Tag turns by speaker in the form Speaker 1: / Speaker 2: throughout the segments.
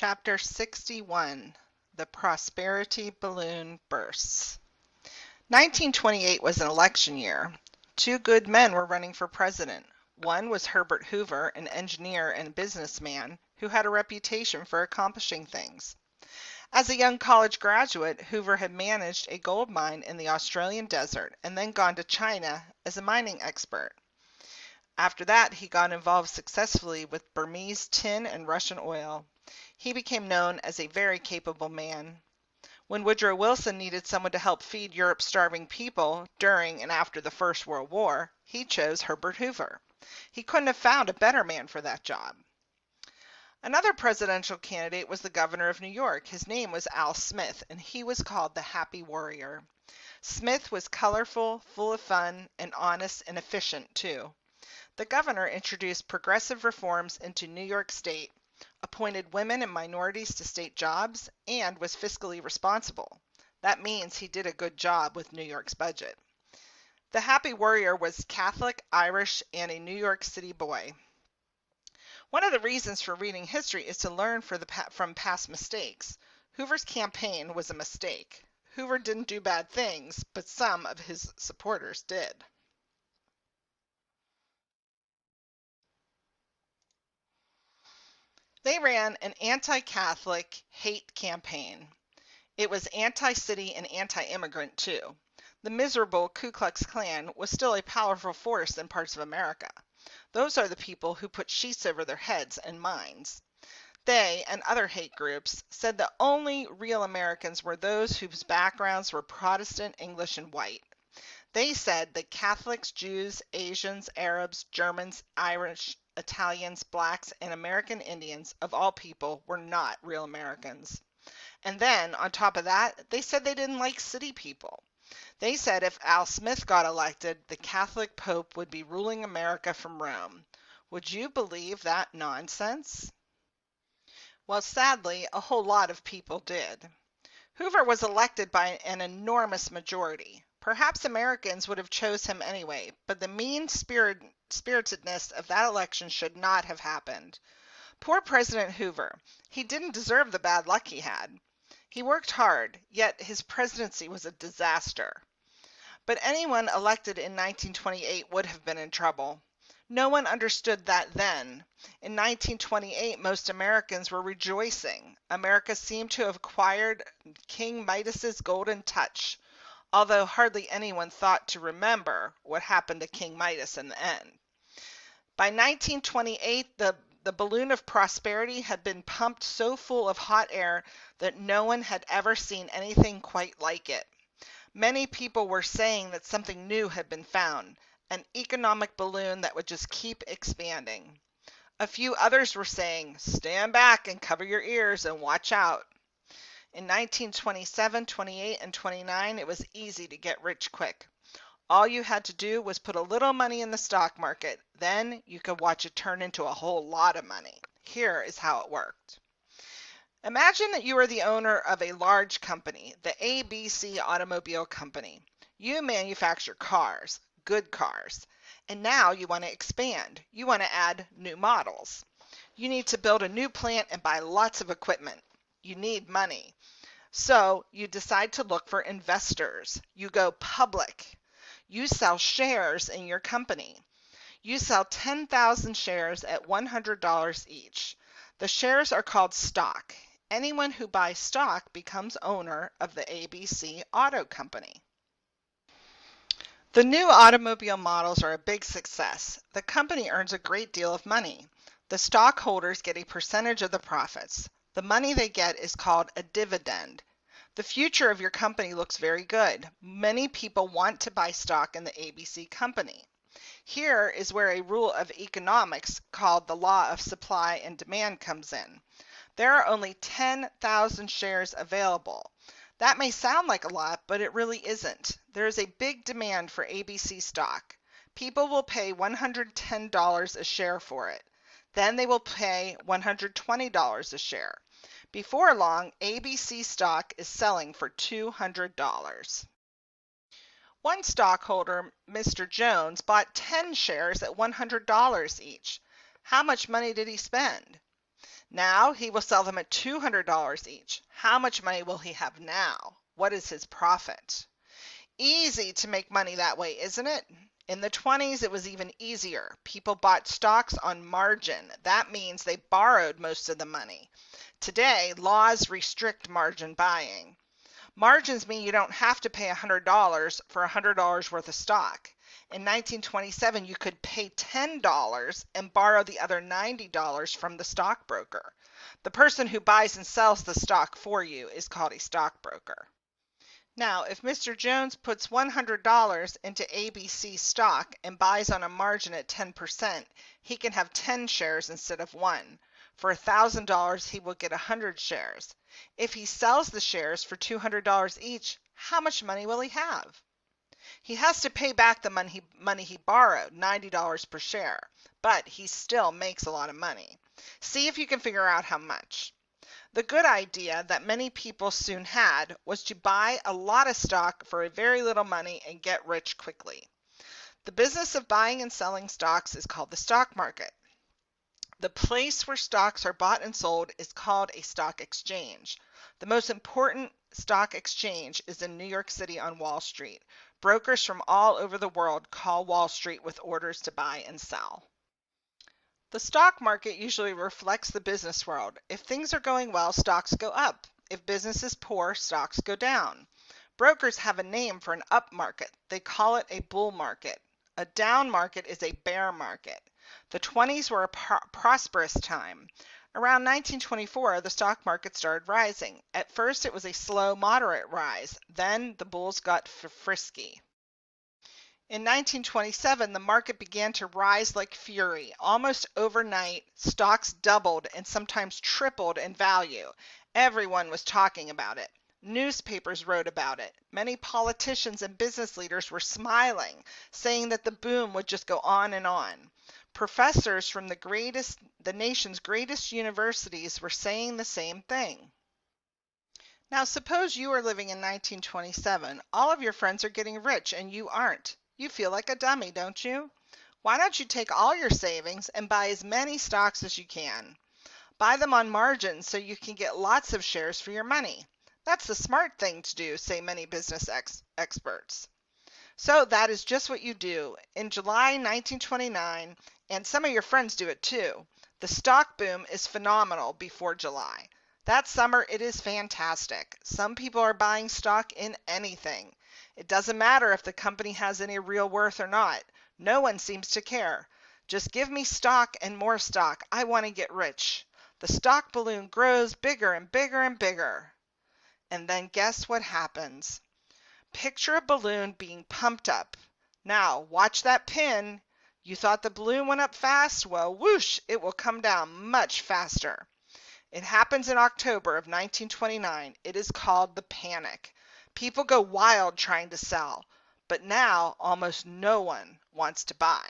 Speaker 1: Chapter 61, The Prosperity Balloon Bursts. 1928 was an election year. Two good men were running for president. One was Herbert Hoover, an engineer and businessman who had a reputation for accomplishing things. As a young college graduate, Hoover had managed a gold mine in the Australian desert and then gone to China as a mining expert. After that, he got involved successfully with Burmese tin and Russian oil. He became known as a very capable man. When Woodrow Wilson needed someone to help feed Europe's starving people during and after the First World War, he chose Herbert Hoover. He couldn't have found a better man for that job. Another presidential candidate was the governor of New York. His name was Al Smith, and he was called the Happy Warrior. Smith was colorful, full of fun, and honest and efficient, too. The governor introduced progressive reforms into New York State, appointed women and minorities to state jobs, and was fiscally responsible. That means he did a good job with New York's budget. The Happy Warrior was Catholic, Irish, and a New York City boy. One of the reasons for reading history is to learn from past mistakes. Hoover's campaign was a mistake. Hoover didn't do bad things, but some of his supporters did. They ran an anti-Catholic hate campaign. It was anti-city and anti-immigrant, too. The miserable Ku Klux Klan was still a powerful force in parts of America. Those are the people who put sheets over their heads and minds. They, and other hate groups, said the only real Americans were those whose backgrounds were Protestant, English, and white. They said that Catholics, Jews, Asians, Arabs, Germans, Irish, Italians, blacks, and American Indians, of all people, were not real Americans. And then, on top of that, they said they didn't like city people. They said if Al Smith got elected, the Catholic Pope would be ruling America from Rome. Would you believe that nonsense? Well, sadly, a whole lot of people did. Hoover was elected by an enormous majority. Perhaps Americans would have chose him anyway, but the mean-spiritedness of that election should not have happened. Poor President Hoover. He didn't deserve the bad luck he had. He worked hard, yet his presidency was a disaster. But anyone elected in 1928 would have been in trouble. No one understood that then. In 1928, most Americans were rejoicing. America seemed to have acquired King Midas's golden touch, although hardly anyone thought to remember what happened to King Midas in the end. By 1928, the balloon of prosperity had been pumped so full of hot air that no one had ever seen anything quite like it. Many people were saying that something new had been found, an economic balloon that would just keep expanding. A few others were saying, stand back and cover your ears and watch out. In 1927, 28, and 29, it was easy to get rich quick. All you had to do was put a little money in the stock market. Then you could watch it turn into a whole lot of money. Here is how it worked. Imagine that you are the owner of a large company, the ABC Automobile Company. You manufacture cars, good cars, and now you want to expand. You want to add new models. You need to build a new plant and buy lots of equipment. You need money. So you decide to look for investors. You go public. You sell shares in your company. You sell 10,000 shares at $100 each. The shares are called stock. Anyone who buys stock becomes owner of the ABC Auto Company. The new automobile models are a big success. The company earns a great deal of money. The stockholders get a percentage of the profits. The money they get is called a dividend. The future of your company looks very good. Many people want to buy stock in the ABC company. Here is where a rule of economics called the law of supply and demand comes in. There are only 10,000 shares available. That may sound like a lot, but it really isn't. There is a big demand for ABC stock. People will pay $110 a share for it. Then they will pay $120 a share. Before long, ABC stock is selling for $200. One stockholder, Mr. Jones, bought 10 shares at $100 each. How much money did he spend? Now he will sell them at $200 each. How much money will he have now? What is his profit? Easy to make money that way, isn't it? In the 20s, it was even easier. People bought stocks on margin. That means they borrowed most of the money. Today, laws restrict margin buying. Margins mean you don't have to pay $100 for $100 worth of stock. In 1927, you could pay $10 and borrow the other $90 from the stockbroker. The person who buys and sells the stock for you is called a stockbroker. Now, if Mr. Jones puts $100 into ABC stock and buys on a margin at 10%, he can have 10 shares instead of 1. For $1,000, he will get 100 shares. If he sells the shares for $200 each, how much money will he have? He has to pay back the money he borrowed, $90 per share, but he still makes a lot of money. See if you can figure out how much. The good idea that many people soon had was to buy a lot of stock for a very little money and get rich quickly. The business of buying and selling stocks is called the stock market. The place where stocks are bought and sold is called a stock exchange. The most important stock exchange is in New York City on Wall Street. Brokers from all over the world call Wall Street with orders to buy and sell. The stock market usually reflects the business world. If things are going well, stocks go up. If business is poor, stocks go down. Brokers have a name for an up market. They call it a bull market. A down market is a bear market. The 20s were a prosperous time. Around 1924, the stock market started rising. At first, it was a slow, moderate rise. Then the bulls got frisky. In 1927, the market began to rise like fury. Almost overnight, stocks doubled and sometimes tripled in value. Everyone was talking about it. Newspapers wrote about it. Many politicians and business leaders were smiling, saying that the boom would just go on and on. Professors from the nation's greatest universities were saying the same thing. Now, suppose you are living in 1927. All of your friends are getting rich and you aren't. You feel like a dummy, don't you? Why don't you take all your savings and buy as many stocks as you can? Buy them on margin so you can get lots of shares for your money. That's the smart thing to do, say many business experts. So that is just what you do. In July 1929, and some of your friends do it too, the stock boom is phenomenal before July. That summer, it is fantastic. Some people are buying stock in anything. It doesn't matter if the company has any real worth or not. No one seems to care. Just give me stock and more stock. I want to get rich. The stock balloon grows bigger and bigger and bigger. And then guess what happens? Picture a balloon being pumped up. Now, watch that pin. You thought the balloon went up fast? Well, whoosh, it will come down much faster. It happens in October of 1929. It is called the panic. People go wild trying to sell, but now almost no one wants to buy.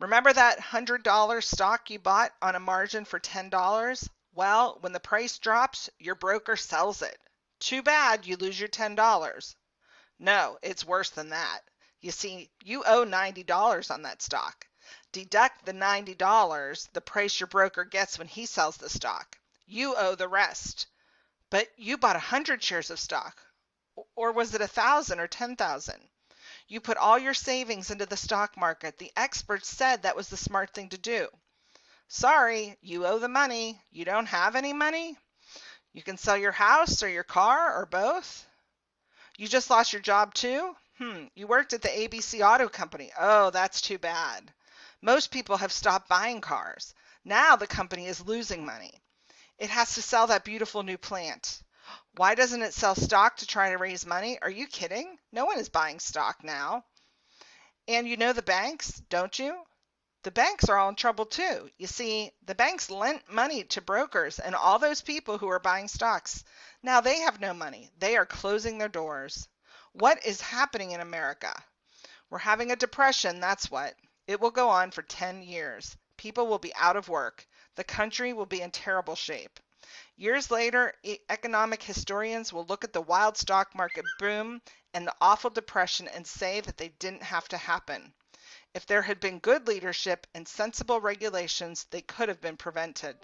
Speaker 1: Remember that $100 stock you bought on a margin for $10? Well, when the price drops, your broker sells it. Too bad you lose your $10. No, it's worse than that. You see, you owe $90 on that stock. Deduct the $90, the price your broker gets when he sells the stock. You owe the rest. But you bought 100 shares of stock. Or was it 1,000 or 10,000? You put all your savings into the stock market. The experts said that was the smart thing to do. Sorry, you owe the money. You don't have any money? You can sell your house or your car or both. You just lost your job too? You worked at the ABC Auto Company. Oh, that's too bad. Most people have stopped buying cars. Now the company is losing money. It has to sell that beautiful new plant. Why doesn't it sell stock to try to raise money? Are you kidding? No one is buying stock now. And you know the banks, don't you? The banks are all in trouble too. You see, the banks lent money to brokers and all those people who are buying stocks. Now they have no money. They are closing their doors. What is happening in America? We're having a depression, that's what. It will go on for 10 years. People will be out of work. The country will be in terrible shape. Years later, economic historians will look at the wild stock market boom and the awful depression and say that they didn't have to happen. If there had been good leadership and sensible regulations, they could have been prevented.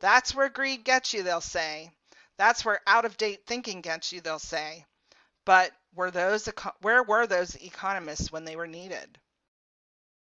Speaker 1: That's where greed gets you, they'll say. That's where out-of-date thinking gets you, they'll say. But where were those economists when they were needed?